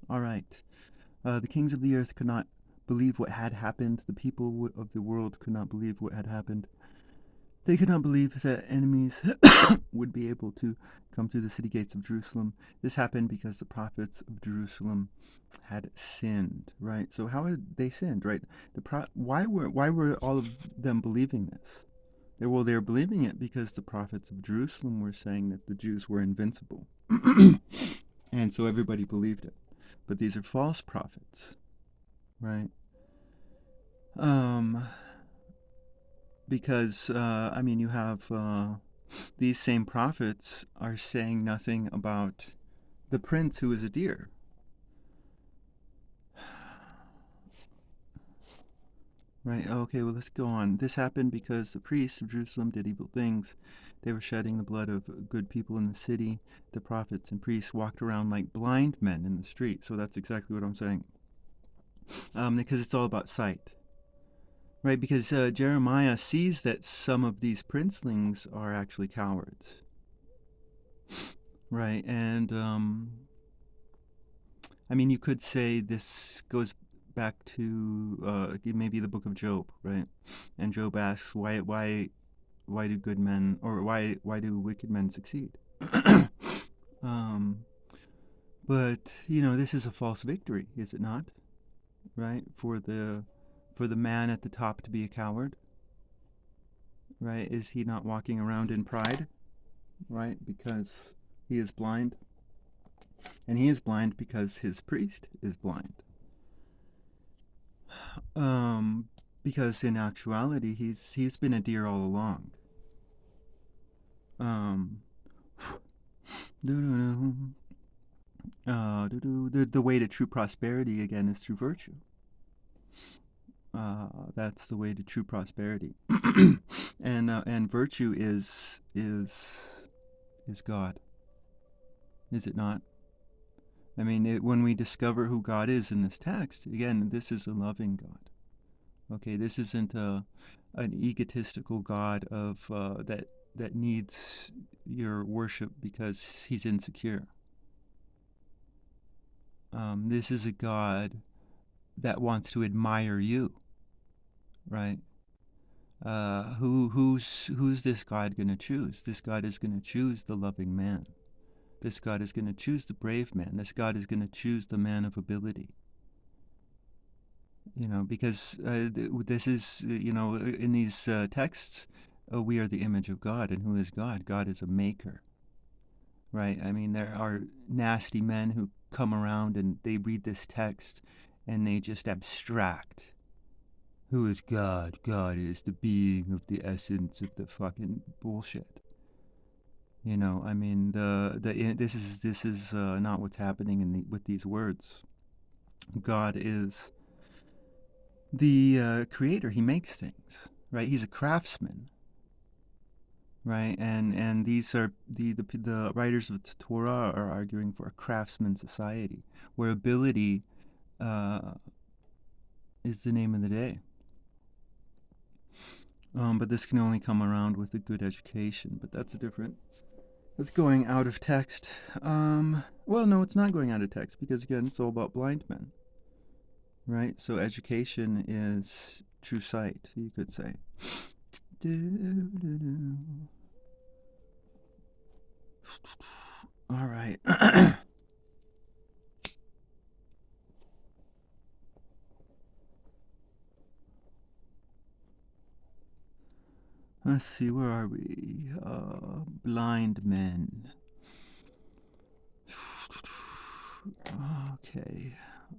All right. The kings of the earth could not believe what had happened. The people of the world could not believe what had happened. They could not believe that enemies would be able to come through the city gates of Jerusalem. This happened because the prophets of Jerusalem had sinned, right? So how had they sinned, right? Why were all of them believing this? They were believing it because the prophets of Jerusalem were saying that the Jews were invincible. And so everybody believed it. But these are false prophets, right? Um, because you have these same prophets are saying nothing about the prince who is a deer. Right, okay, well, let's go on. This happened because the priests of Jerusalem did evil things. They were shedding the blood of good people in the city. The prophets and priests walked around like blind men in the street. So that's exactly what I'm saying. Because it's all about sight. Right, because Jeremiah sees that some of these princelings are actually cowards. Right, and you could say this goes back to maybe the book of Job, right? And Job asks, why do good men, or why do wicked men succeed? um, but this is a false victory, is it not? Right, for the man at the top to be a coward, right? Is he not walking around in pride, right? Because he is blind, and he is blind because his priest is blind. Um, because in actuality, he's been a deer all along. Um, the way to true prosperity again is through virtue. That's the way to true prosperity, and virtue is God, is it not? When we discover who God is in this text, again, this is a loving God. Okay, this isn't an egotistical God of that needs your worship because he's insecure. This is a God that wants to admire you, right? Who's this God going to choose? This God is going to choose the loving man. This God is going to choose the brave man. This God is going to choose the man of ability. Because this is, in these texts, we are the image of God. And who is God? God is a maker, right? There are nasty men who come around and they read this text and they just abstract. Who is God? God is the being of the essence of the fucking bullshit. This is not what's happening with these words. God is the creator. He makes things, right? He's a craftsman, right? And these are the writers of the Torah are arguing for a craftsman society where ability is the name of the day. But this can only come around with a good education. But that's going out of text. Well, no, it's not going out of text because again, it's all about blind men, right? So education is true sight, you could say. All right. Let's see, where are we? Blind men. Okay.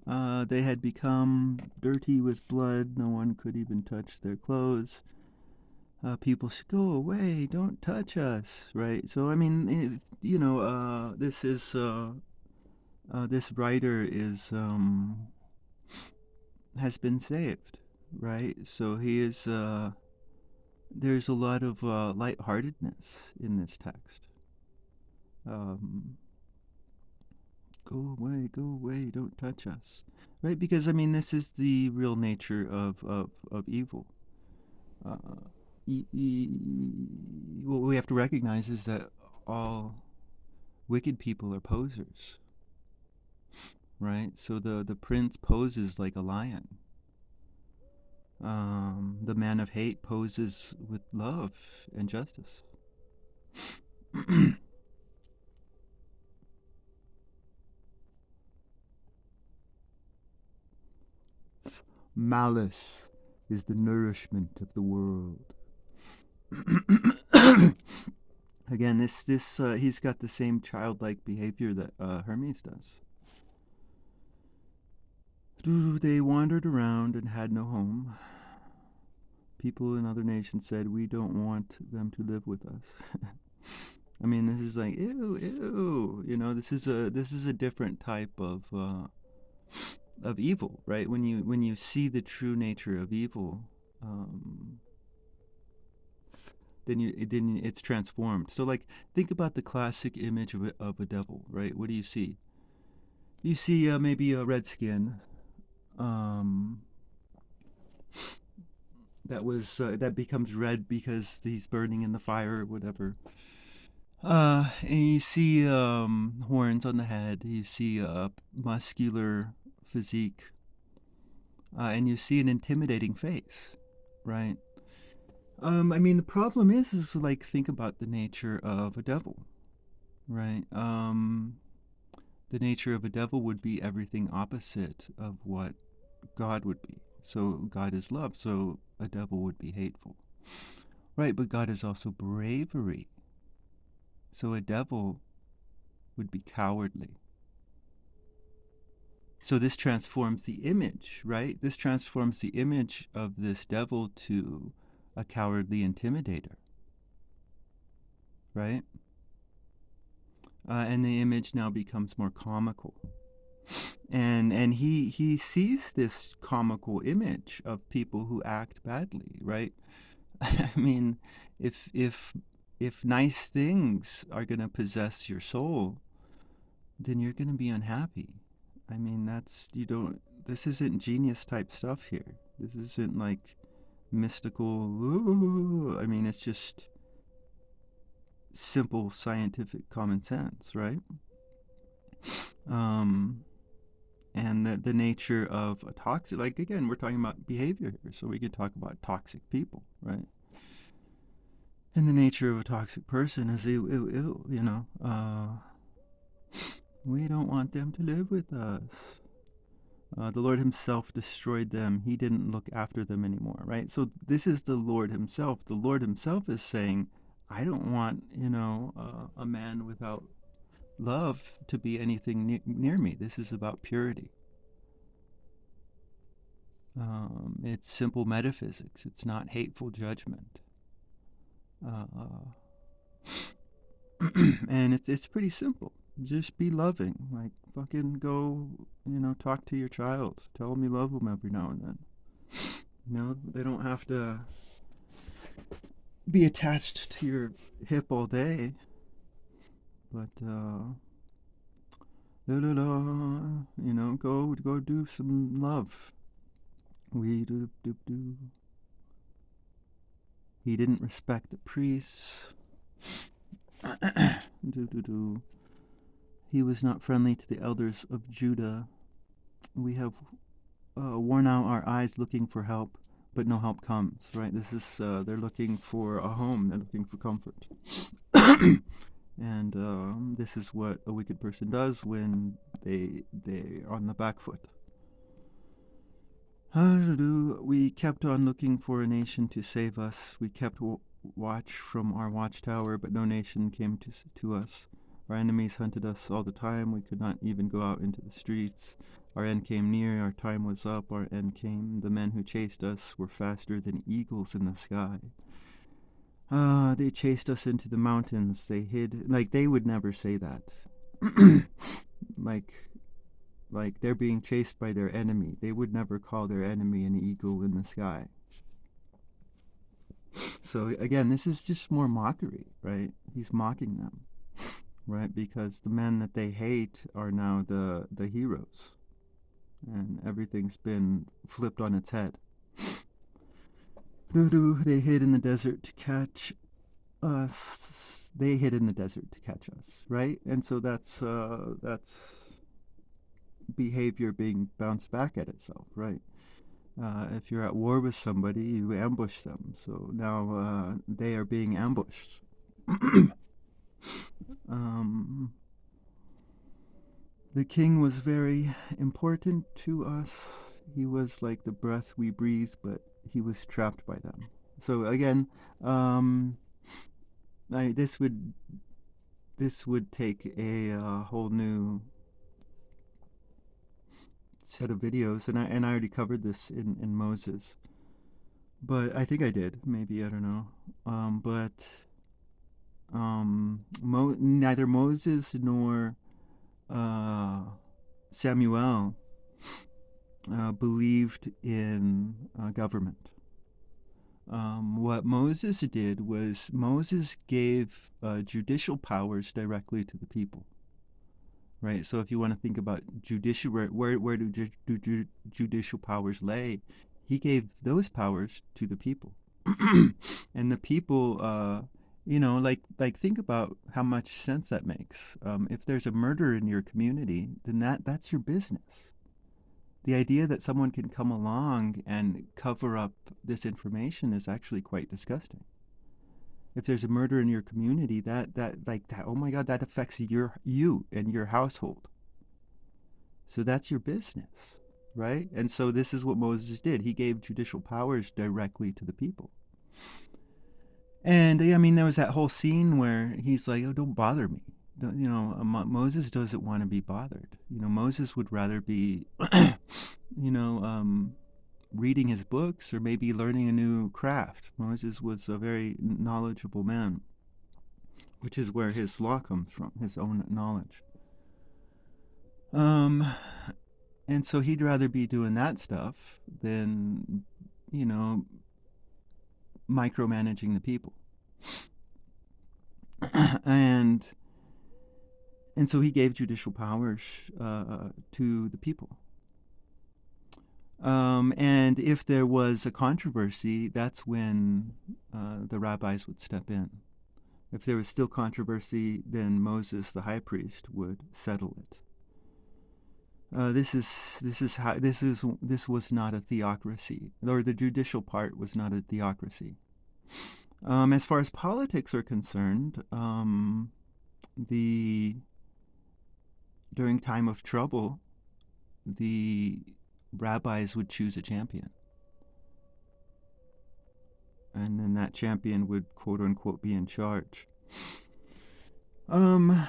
They had become dirty with blood. No one could even touch their clothes. People should go away. Don't touch us, right? So this is this writer is has been saved, right? So he is. There's a lot of lightheartedness in this text. Um, go away, don't touch us, right? Because this is the real nature of evil. Uh, what we have to recognize is that all wicked people are posers, right? So the prince poses like a lion. The man of hate poses with love and justice. Malice is the nourishment of the world. Again, this he's got the same childlike behavior that Hermes does. They wandered around and had no home. People in other nations said, "We don't want them to live with us." I mean, this is like ew, ew. You know, this is a different type of evil, right? When you see the true nature of evil, um, then it's transformed. So like think about the classic image of a devil, right? What do you see? You see maybe a red skin um, that becomes red because he's burning in the fire or whatever. And you see horns on the head. You see a muscular physique, and you see an intimidating face, right? I mean, the problem is like think about the nature of a devil, right? The nature of a devil would be everything opposite of what God would be. So God is love, so a devil would be hateful. Right, but God is also bravery. So a devil would be cowardly. So this transforms the image, right? This transforms the image of this devil to a cowardly intimidator, right? And the image now becomes more comical. And he sees this comical image of people who act badly, right? I mean, if nice things are going to possess your soul, then you're going to be unhappy. I mean, that's you don't this isn't genius type stuff here. This isn't like mystical. Ooh, I mean, it's just simple scientific common sense, right? Um and the nature of a toxic, like again we're talking about behavior here, so we could talk about toxic people, right? And the nature of a toxic person is ew, ew, ew, we don't want them to live with us. The Lord Himself destroyed them. He didn't look after them anymore, right? So this is the Lord Himself. The Lord Himself is saying, I don't want, a man without love to be anything near me. This is about purity. It's simple metaphysics. It's not hateful judgment. Uh, and it's pretty simple. Just be loving. Like fucking go, talk to your child. Tell them you love them every now and then. They don't have to be attached to your hip all day. But la la la, go do some love. We do do do. He didn't respect the priests. Do do do. He was not friendly to the elders of Judah. We have worn out our eyes looking for help, but no help comes. Right? This is they're looking for a home. They're looking for comfort. And this is what a wicked person does when they are on the back foot. We kept on looking for a nation to save us. We kept watch from our watchtower, but no nation came to us. Our enemies hunted us all the time. We could not even go out into the streets. Our end came near. Our time was up. Our end came. The men who chased us were faster than eagles in the sky. They chased us into the mountains. They hid. Like, they would never say that. like, like they're being chased by their enemy. They would never call their enemy an eagle in the sky. So again, this is just more mockery, right? He's mocking them, right? Because the men that they hate are now the heroes, and everything's been flipped on its head. They hid in the desert to catch us. They hid in the desert to catch us, right? And so that's behavior being bounced back at itself, right? If you're at war with somebody, you ambush them. So now they are being ambushed. um, the king was very important to us. He was like the breath we breathe, but he was trapped by them. So again, um, this would take a whole new set of videos, and I already covered this in Moses, but I think I did. Maybe I don't know. But neither Moses nor uh, Samuel believed in government. What Moses did was Moses gave judicial powers directly to the people. Right. So if you want to think about judicial, where judicial powers lay, he gave those powers to the people, and the people, like think about how much sense that makes. If there's a murder in your community, then that's your business. The idea that someone can come along and cover up this information is actually quite disgusting. If there's a murder in your community, that oh my god, that affects you and your household. So that's your business, right? And so this is what Moses did. He gave judicial powers directly to the people. And I mean, there was that whole scene where he's like, "Oh, don't bother me." Moses doesn't want to be bothered. Moses would rather be, you know, um, reading his books or maybe learning a new craft. Moses was a very knowledgeable man, which is where his law comes from, his own knowledge. Um, and so he'd rather be doing that stuff than, you know, micromanaging the people. and and so he gave judicial powers to the people. And if there was a controversy, that's when the rabbis would step in. If there was still controversy, then Moses, the high priest, would settle it. This was not a theocracy, or the judicial part was not a theocracy. As far as politics are concerned, the during time of trouble, the rabbis would choose a champion, and then that champion would quote unquote be in charge. Um,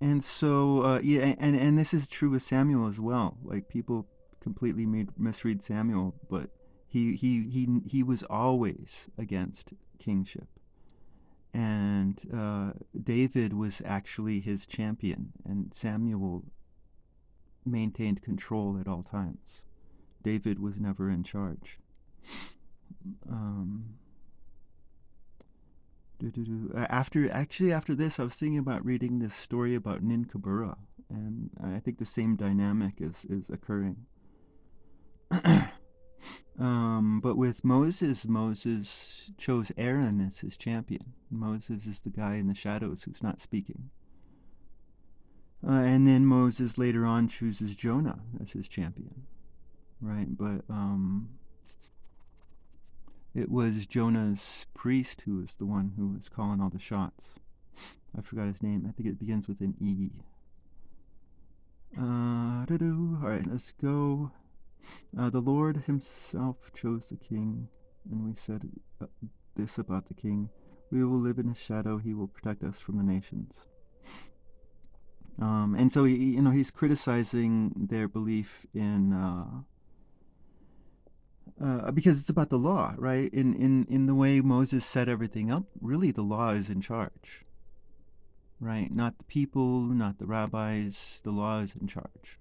and so yeah, and this is true with Samuel as well. Like people completely misread Samuel, but he was always against kingship. And David was actually his champion, and Samuel maintained control at all times. David was never in charge. Um, after this, I was thinking about reading this story about Ninkabura, and I think the same dynamic is occurring. But with Moses chose Aaron as his champion. Moses is the guy in the shadows who's not speaking. And then Moses later on chooses Jonah as his champion, right? But it was Jonah's priest who was the one who was calling all the shots. I forgot his name. I think it begins with an E. All right, let's go. The Lord himself chose the king, and we said this about the king. We will live in his shadow. He will protect us from the nations. And so he's criticizing their belief in because it's about the law, right? In the way Moses set everything up, really the law is in charge, right? Not the people, not the rabbis. The law is in charge.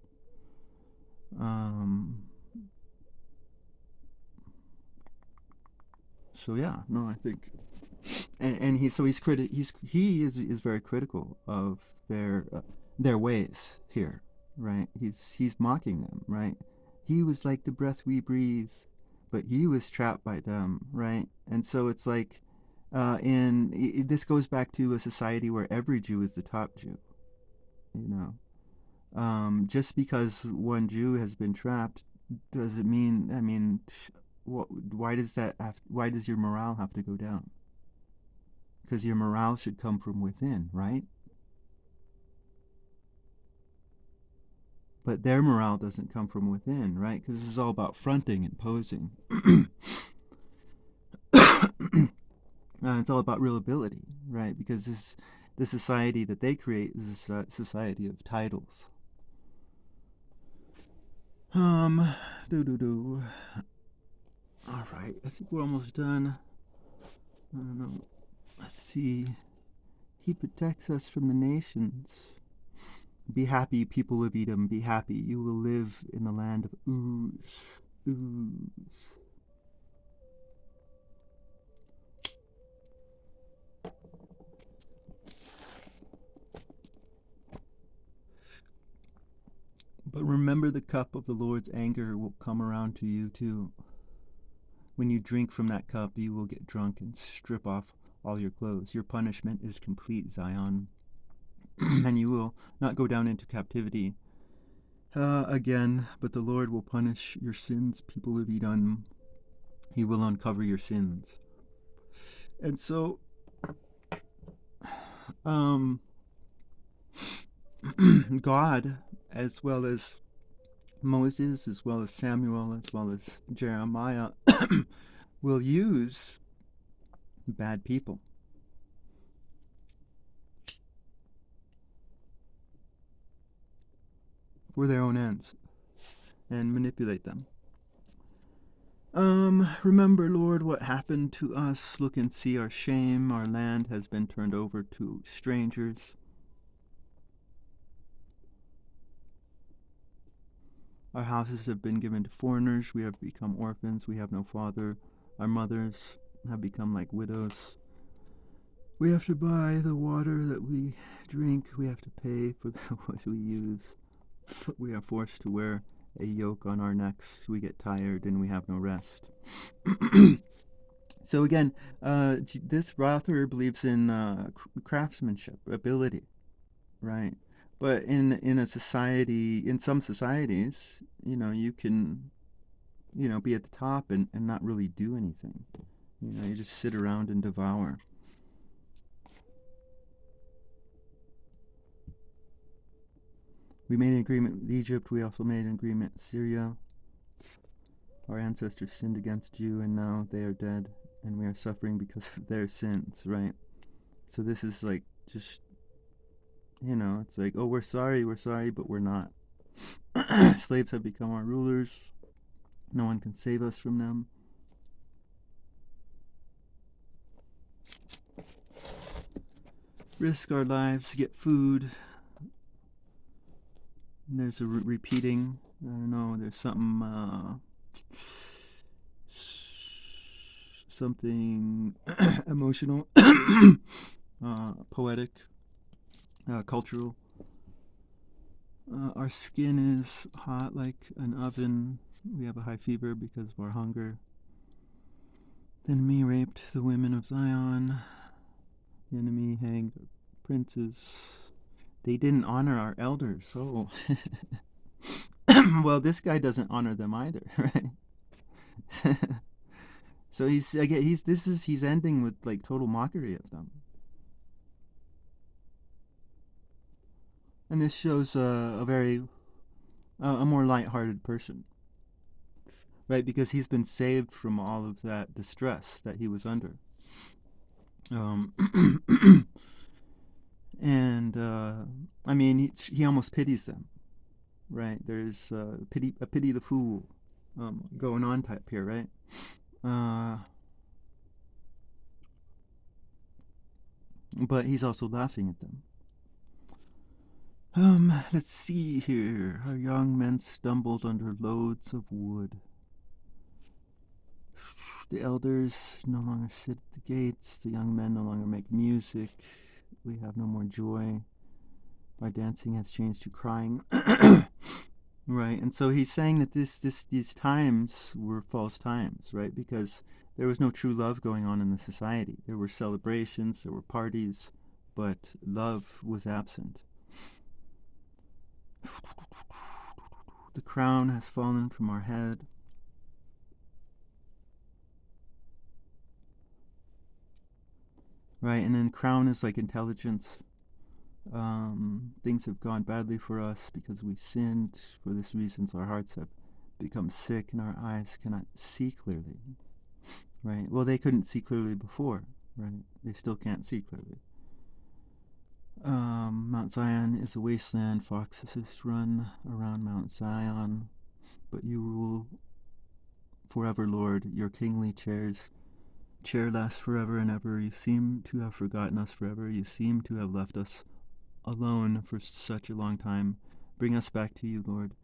So yeah, no, I think, and he is very critical of their ways here, right? He's mocking them, right? He was like the breath we breathe, but he was trapped by them, right? And so it's like, this goes back to a society where every Jew is the top Jew, you know. Just because one Jew has been trapped doesn't mean. I mean, why does that? Why does your morale have to go down? Because your morale should come from within, right? But their morale doesn't come from within, right? Because this is all about fronting and posing. It's all about real ability, right? Because the society that they create is a society of titles. Um, do do do. All right, I think we're almost done. I don't know. Let's see. He protects us from the nations. Be happy, people of Edom. Be happy. You will live in the land of Uz. Uz. But remember, the cup of the Lord's anger will come around to you too. When you drink from that cup, you will get drunk and strip off all your clothes. Your punishment is complete, Zion. And you will not go down into captivity again, but the Lord will punish your sins, people of Edom. He will uncover your sins. And so, God, as well as Moses, as well as Samuel, as well as Jeremiah, will use bad people for their own ends and manipulate them. Remember, Lord, what happened to us. Look and see our shame. Our land has been turned over to strangers. Our houses have been given to foreigners. We have become orphans. We have no father. Our mothers have become like widows. We have to buy the water that we drink. We have to pay for what we use. We are forced to wear a yoke on our necks. We get tired and we have no rest. So again, this author believes in craftsmanship, ability, right? But in a society, in some societies, you can, be at the top and not really do anything. You just sit around and devour. We made an agreement with Egypt. We also made an agreement with Syria. Our ancestors sinned against you, and now they are dead, and we are suffering because of their sins, right? So this is like just, it's like, oh, we're sorry, but we're not. Slaves have become our rulers. No one can save us from them. Risk our lives to get food. And there's a repeating. I don't know. There's something emotional, poetic, cultural. Our skin is hot like an oven. We have a high fever because of our hunger. The enemy raped the women of Zion. The enemy hanged our princes. They didn't honor our elders, so well, this guy doesn't honor them either, right? So he's ending with like total mockery of them. And this shows a more light-hearted person, right? Because he's been saved from all of that distress that he was under. And I mean, he almost pities them, right? There's a pity the fool going on type here, right? But he's also laughing at them. Let's see here. Our young men stumbled under loads of wood. The elders no longer sit at the gates. The young men no longer make music. We have no more joy. Our dancing has changed to crying. Right, and so he's saying that these times were false times, right? Because there was no true love going on in the society. There were celebrations, there were parties, but love was absent. The crown has fallen from our head. Right, and then crown is like intelligence. Things have gone badly for us because we sinned. For this reason, our hearts have become sick and our eyes cannot see clearly. Right? Well, they couldn't see clearly before. Right? They still can't see clearly. Mount Zion is a wasteland. Foxes run around Mount Zion, but you rule forever, Lord. Your kingly chair lasts forever and ever. You seem to have forgotten us forever. You seem to have left us alone for such a long time. Bring us back to you, Lord.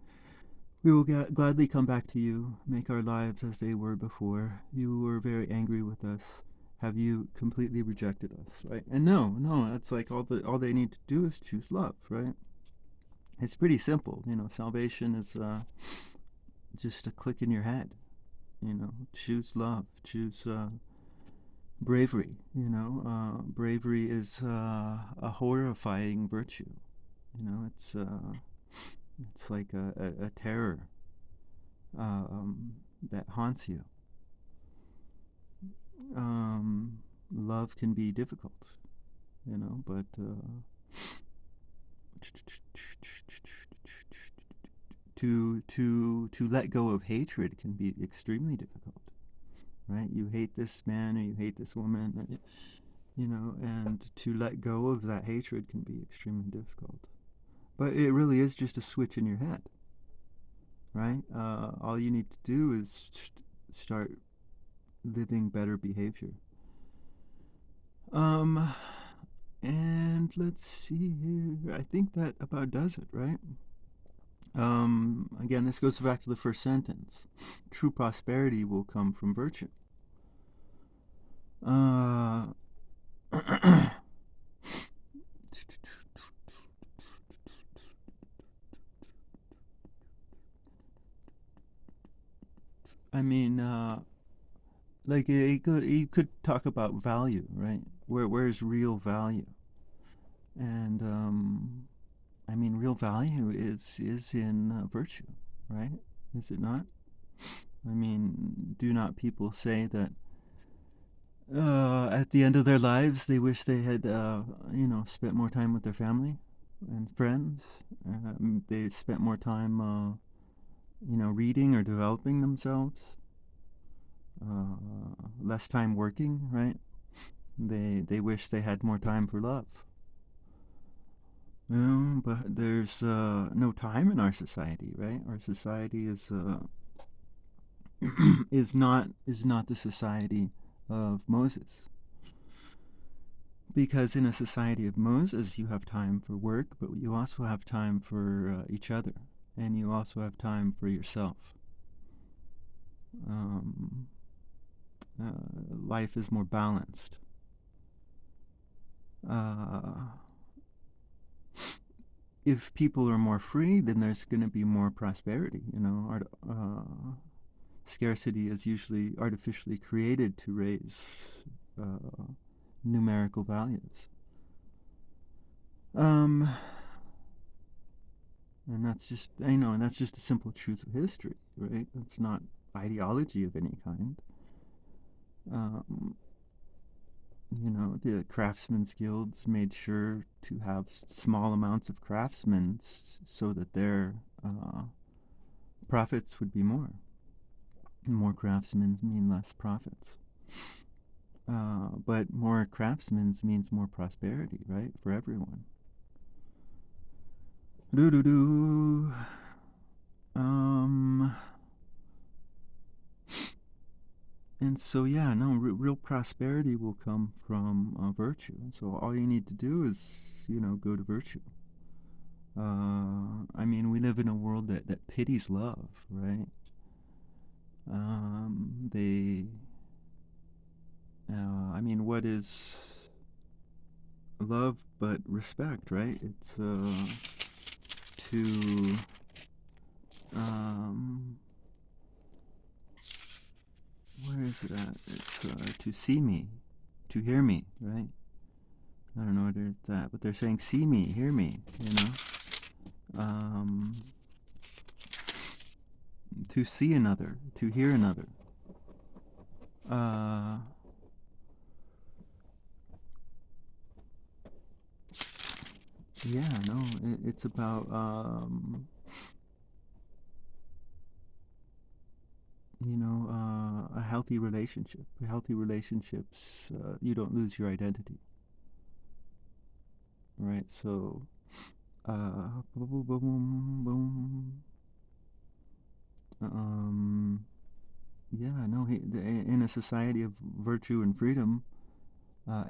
We will gladly come back to you, make our lives as they were before. You were very angry with us. Have you completely rejected us, right? And no, that's like all they need to do is choose love, right? It's pretty simple, salvation is just a click in your head, choose love, choose bravery, bravery is a horrifying virtue, it's like a terror that haunts you. Love can be difficult, but to let go of hatred can be extremely difficult, right? You hate this man or you hate this woman, and to let go of that hatred can be extremely difficult. But it really is just a switch in your head, right? All you need to do is start living better behavior. And let's see here. I think that about does it, right? Again, this goes back to the first sentence. True prosperity will come from virtue. I mean, like you could talk about value, right? Where's real value? And I mean, real value is in virtue, right? Is it not? I mean, do not people say that at the end of their lives they wish they had, spent more time with their family and friends? They spent more time, reading or developing themselves. Less time working, right? They wish they had more time for love. But there's no time in our society, right? Our society is is not the society of Moses. Because in a society of Moses, you have time for work, but you also have time for each other, and you also have time for yourself. Life is more balanced. If people are more free, then there's going to be more prosperity. Scarcity is usually artificially created to raise numerical values. And that's just, and that's just a simple truth of history, right? It's not ideology of any kind. The craftsmen's guilds made sure to have small amounts of craftsmen so that their profits would be more. More craftsmen mean less profits. But more craftsmen means more prosperity, right? For everyone. And so, yeah, no, real prosperity will come from virtue. So all you need to do is, go to virtue. I mean, we live in a world that pities love, right? I mean, what is love but respect, right? It's to where is it at? It's to see me, to hear me, right? I don't know what it's at, but they're saying see me, hear me, um, to see another, to hear another. Uh, yeah, no, it's about a healthy relationship. Healthy relationships, you don't lose your identity, right? So, boom, boom, boom, boom. Yeah, no. In a society of virtue and freedom,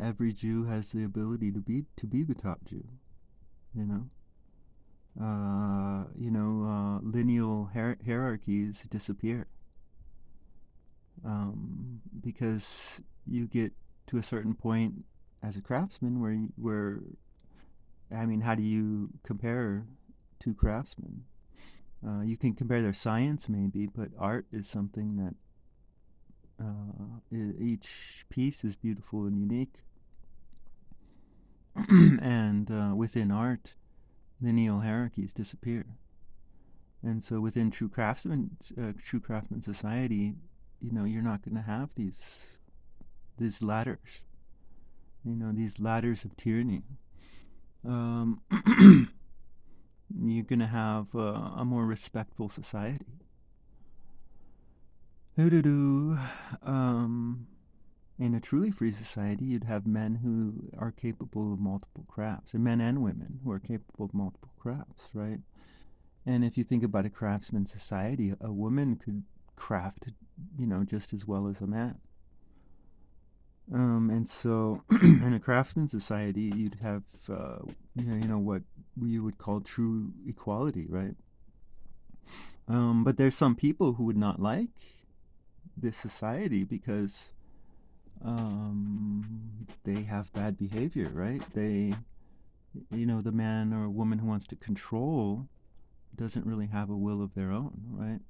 every Jew has the ability to be the top Jew. You know, lineal hierarchies disappear because you get to a certain point as a craftsman where I mean, how do you compare two craftsmen? You can compare their science maybe, but art is something that each piece is beautiful and unique. And within art, lineal hierarchies disappear. And so within true craftsman society, you're not going to have these ladders. These ladders of tyranny. Um, you're going to have a more respectful society. Doo-doo-doo. In a truly free society, you'd have men who are capable of multiple crafts, and men and women who are capable of multiple crafts, right? And if you think about a craftsman society, a woman could craft, just as well as a man. And so, in a craftsman society, you'd have, what you would call true equality, right? But there's some people who would not like this society because they have bad behavior, right? The man or woman who wants to control doesn't really have a will of their own, right?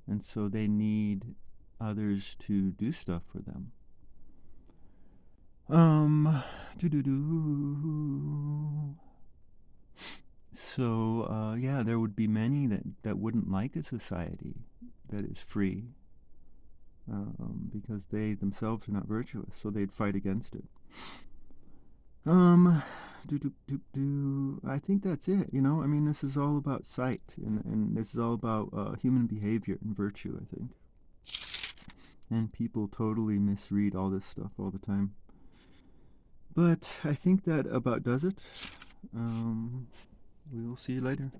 And so they need others to do stuff for them. Do do do. So yeah, there would be many that wouldn't like a society that is free, because they themselves are not virtuous, so they'd fight against it. Um, I think that's it. I mean, this is all about sight, and this is all about human behavior and virtue, I think. And people totally misread all this stuff all the time. But I think that about does it. We will see you later.